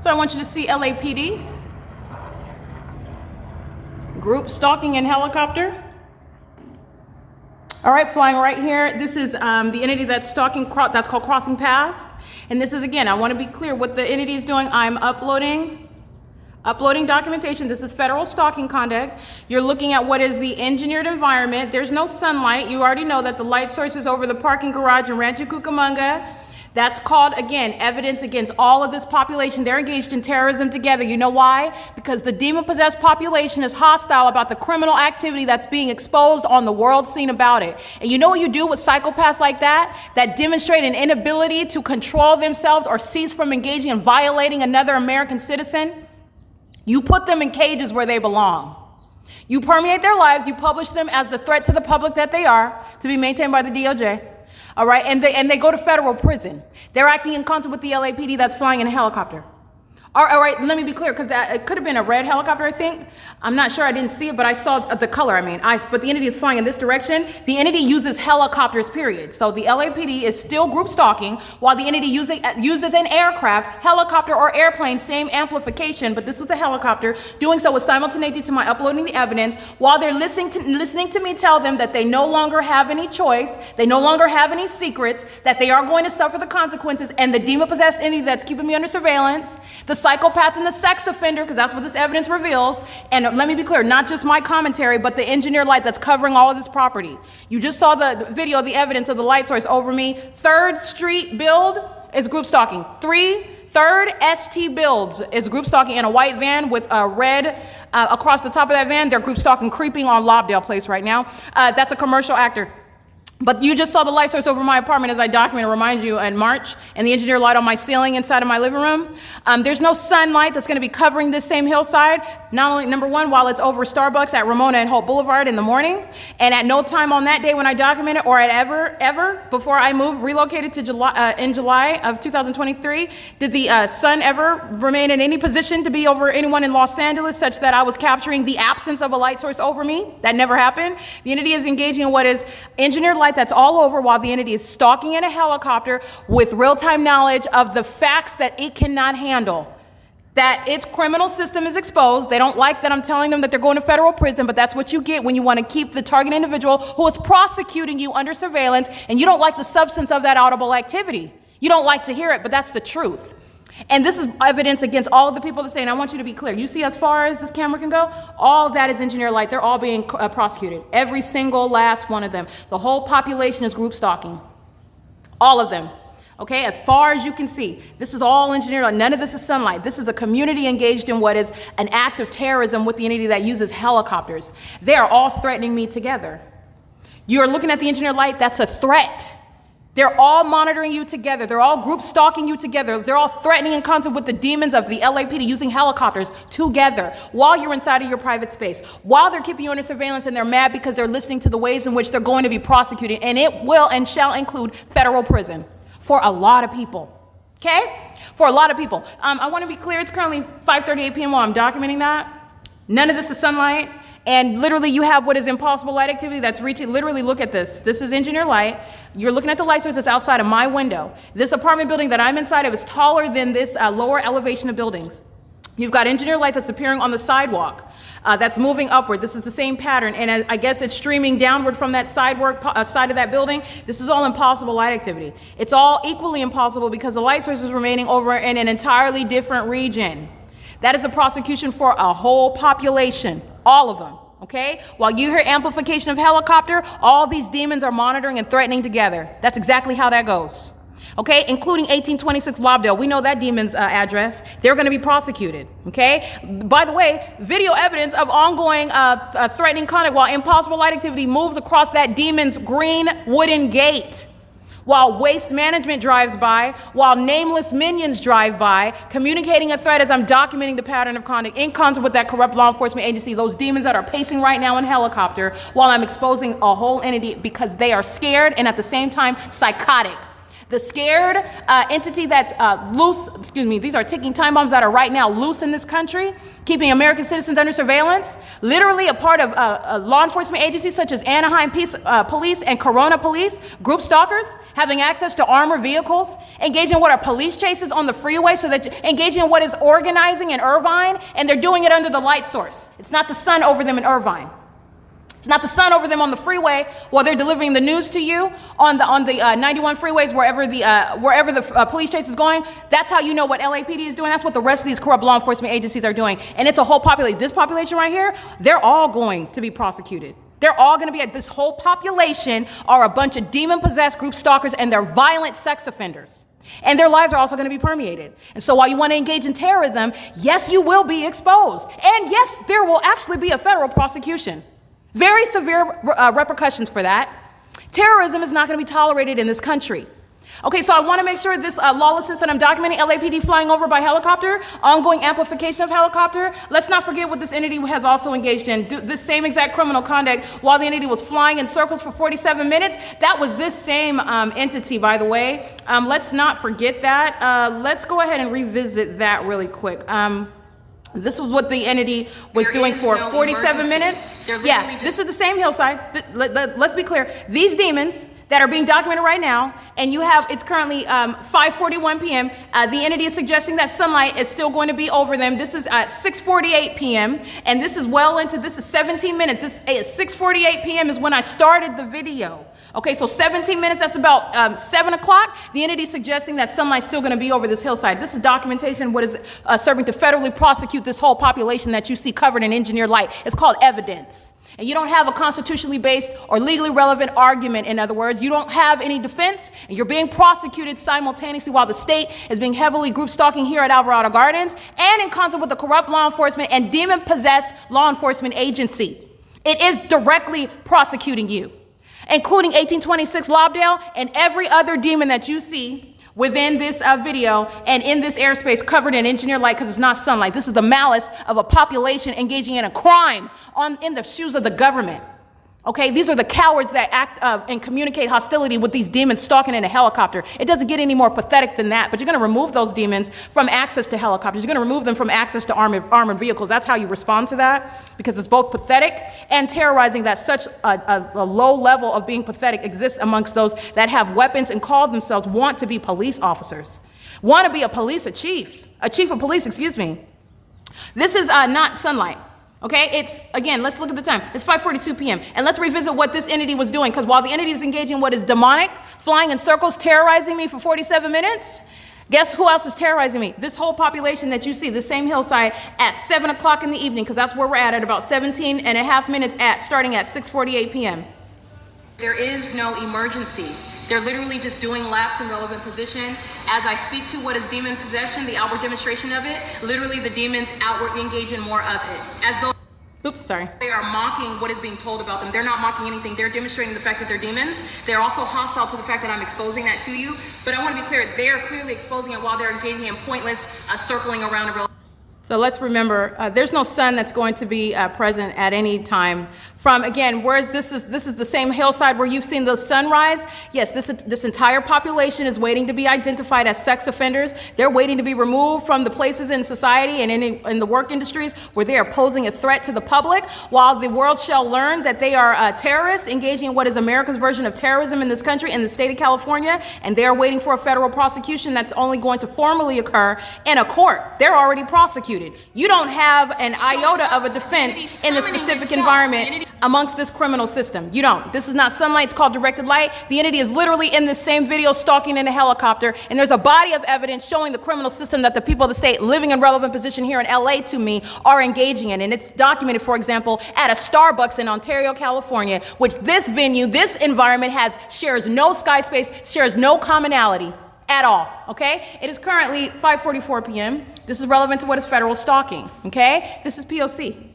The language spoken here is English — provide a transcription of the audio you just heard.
So I want you to see LAPD. Group stalking in helicopter. All right, flying right here. This is the entity that's stalking, that's called crossing path. And this is, again, I want to be clear what the entity is doing. I'm uploading documentation. This is federal stalking conduct. You're looking at what is the engineered environment. There's no sunlight. You already know that the light source is over the parking garage in Rancho Cucamonga. That's called, again, evidence against all of this population. They're engaged in terrorism together. You know why? Because the demon-possessed population is hostile about the criminal activity that's being exposed on the world scene about it. And you know what you do with psychopaths like that? That demonstrate an inability to control themselves or cease from engaging in violating another American citizen? You put them in cages where they belong. You permeate their lives. You publish them as the threat to the public that they are, to be maintained by the DOJ. All right, and they go to federal prison. They're acting in concert with the LAPD that's flying in a helicopter. All right, let me be clear, because it could have been a red helicopter, I think. I'm not sure, I didn't see it, but I saw the color, but the entity is flying in this direction. The entity uses helicopters, period. So the LAPD is still group stalking, while the entity uses an aircraft, helicopter, or airplane, same amplification, but this was a helicopter. Doing so was simultaneous to my uploading the evidence, while they're listening to me tell them that they no longer have any choice, they no longer have any secrets, that they are going to suffer the consequences, and the demon-possessed entity that's keeping me under surveillance, the psychopath and the sex offender, because that's what this evidence reveals. And let me be clear, not just my commentary, but the engineered light that's covering all of this property. You just saw the video of the evidence of the light source over me. 3rd Street build is group stalking. 3rd ST builds is group stalking in a white van with a red across the top of that van. They're group stalking, creeping on Lobdell Place right now. That's a commercial actor. But you just saw the light source over my apartment, as I documented, remind you, in March, and the engineer light on my ceiling inside of my living room. There's no sunlight that's going to be covering this same hillside. Not only, number one, while it's over Starbucks at Ramona and Holt Boulevard in the morning, and at no time on that day when I documented, or at ever before I relocated to in July of 2023, did the sun ever remain in any position to be over anyone in Los Angeles, such that I was capturing the absence of a light source over me. That never happened. The entity is engaging in what is engineered light that's all over, while the entity is stalking in a helicopter with real-time knowledge of the facts that it cannot handle. That its criminal system is exposed. They don't like that I'm telling them that they're going to federal prison, but that's what you get when you want to keep the target individual who is prosecuting you under surveillance, and you don't like the substance of that audible activity. You don't like to hear it, but that's the truth. And this is evidence against all of the people that say, and I want you to be clear, you see as far as this camera can go, all of that is engineered light. They're all being prosecuted. Every single last one of them. The whole population is group stalking. All of them. Okay, as far as you can see, this is all engineered light. None of this is sunlight. This is a community engaged in what is an act of terrorism with the entity that uses helicopters. They are all threatening me together. You're looking at the engineered light, that's a threat. They're all monitoring you together. They're all group stalking you together. They're all threatening in concert with the demons of the LAPD using helicopters together while you're inside of your private space, while they're keeping you under surveillance, and they're mad because they're listening to the ways in which they're going to be prosecuted, and it will and shall include federal prison for a lot of people, okay? For a lot of people. I want to be clear, it's currently 5:38 p.m. while I'm documenting that. None of this is sunlight. And literally you have what is impossible light activity that's reaching, literally look at this. This is engineered light. You're looking at the light source that's outside of my window. This apartment building that I'm inside of is taller than this lower elevation of buildings. You've got engineered light that's appearing on the sidewalk, that's moving upward. This is the same pattern, and I guess it's streaming downward from that side of that building. This is all impossible light activity. It's all equally impossible because the light source is remaining over in an entirely different region. That is a prosecution for a whole population, all of them, okay? While you hear amplification of helicopter, all these demons are monitoring and threatening together. That's exactly how that goes, okay? Including 1826 Lobdell. We know that demon's address. They're gonna be prosecuted, okay? By the way, video evidence of ongoing threatening conduct while impossible light activity moves across that demon's green wooden gate. While waste management drives by, while nameless minions drive by, communicating a threat as I'm documenting the pattern of conduct in concert with that corrupt law enforcement agency, those demons that are pacing right now in helicopter, while I'm exposing a whole entity because they are scared and at the same time psychotic. The scared entity that's loose, these are ticking time bombs that are right now loose in this country, keeping American citizens under surveillance, literally a part of law enforcement agencies such as Anaheim Police and Corona Police, group stalkers, having access to armored vehicles, engaging in what are police chases on the freeway, engaging in what is organizing in Irvine, and they're doing it under the light source. It's not the sun over them in Irvine. It's not the sun over them on the freeway while they're delivering the news to you on the 91 freeways, wherever the police chase is going. That's how you know what LAPD is doing. That's what the rest of these corrupt law enforcement agencies are doing. And it's a whole population. This population right here, they're all going to be prosecuted. They're all going to be, this whole population are a bunch of demon-possessed group stalkers, and they're violent sex offenders. And their lives are also going to be permeated. And so while you want to engage in terrorism, yes, you will be exposed. And yes, there will actually be a federal prosecution. Very severe repercussions for that. Terrorism is not going to be tolerated in this country. Okay, so I want to make sure this lawlessness that I'm documenting, LAPD flying over by helicopter, ongoing amplification of helicopter. Let's not forget what this entity has also engaged in. This same exact criminal conduct while the entity was flying in circles for 47 minutes. That was this same entity, by the way. Let's not forget that. Let's go ahead and revisit that really quick. This was what the entity was doing for 47 minutes. Yeah, this is the same hillside. Let's be clear. These demons that are being documented right now, and you have, it's currently 5:41 p.m. The entity is suggesting that sunlight is still going to be over them. This is at 6:48 p.m. and this is this is 17 minutes. This is 6:48 p.m. is when I started the video. Okay, so 17 minutes, that's about 7 o'clock. The entity is suggesting that sunlight's still gonna be over this hillside. This is documentation, what is serving to federally prosecute this whole population that you see covered in engineered light. It's called evidence. And you don't have a constitutionally based or legally relevant argument, in other words. You don't have any defense, and you're being prosecuted simultaneously while the state is being heavily group stalking here at Alvarado Gardens and in concert with the corrupt law enforcement and demon-possessed law enforcement agency. It is directly prosecuting you, including 1826 Lobdell and every other demon that you see within this video and in this airspace covered in engineered light, because it's not sunlight. This is the malice of a population engaging in a crime in the shoes of the government. Okay, these are the cowards that act and communicate hostility with these demons stalking in a helicopter. It doesn't get any more pathetic than that, but you're going to remove those demons from access to helicopters. You're going to remove them from access to armored vehicles. That's how you respond to that, because it's both pathetic and terrorizing that such a low level of being pathetic exists amongst those that have weapons and call themselves, want to be police officers, want to be a chief of police, excuse me. This is not sunlight. Okay, it's, again, let's look at the time. It's 5:42 p.m. And let's revisit what this entity was doing, because while the entity is engaging in what is demonic, flying in circles, terrorizing me for 47 minutes, guess who else is terrorizing me? This whole population that you see, the same hillside at 7 o'clock in the evening, because that's where we're at about 17 and a half minutes starting at 6:48 p.m. There is no emergency. They're literally just doing laps in relevant position. As I speak to what is demon possession, the outward demonstration of it, literally the demons outwardly engage in more of it. As though they are mocking what is being told about them. They're not mocking anything. They're demonstrating the fact that they're demons. They're also hostile to the fact that I'm exposing that to you. But I want to be clear, they are clearly exposing it while they're engaging in pointless circling around a real. So let's remember, there's no sun that's going to be present at any time. From, again, whereas this is the same hillside where you've seen the sunrise. Yes, this entire population is waiting to be identified as sex offenders. They're waiting to be removed from the places in society and in the work industries where they are posing a threat to the public, while the world shall learn that they are terrorists engaging in what is America's version of terrorism in this country, in the state of California, and they are waiting for a federal prosecution that's only going to formally occur in a court. They're already prosecuted. You don't have an iota of a defense in the specific environment amongst this criminal system. You don't. This is not sunlight, it's called directed light. The entity is literally in this same video stalking in a helicopter, and there's a body of evidence showing the criminal system that the people of the state living in relevant position here in LA to me are engaging in. And it's documented, for example, at a Starbucks in Ontario, California, which this venue, this environment shares no sky space, shares no commonality at all, okay? It is currently 5:44 p.m. This is relevant to what is federal stalking, okay? This is P.O.C.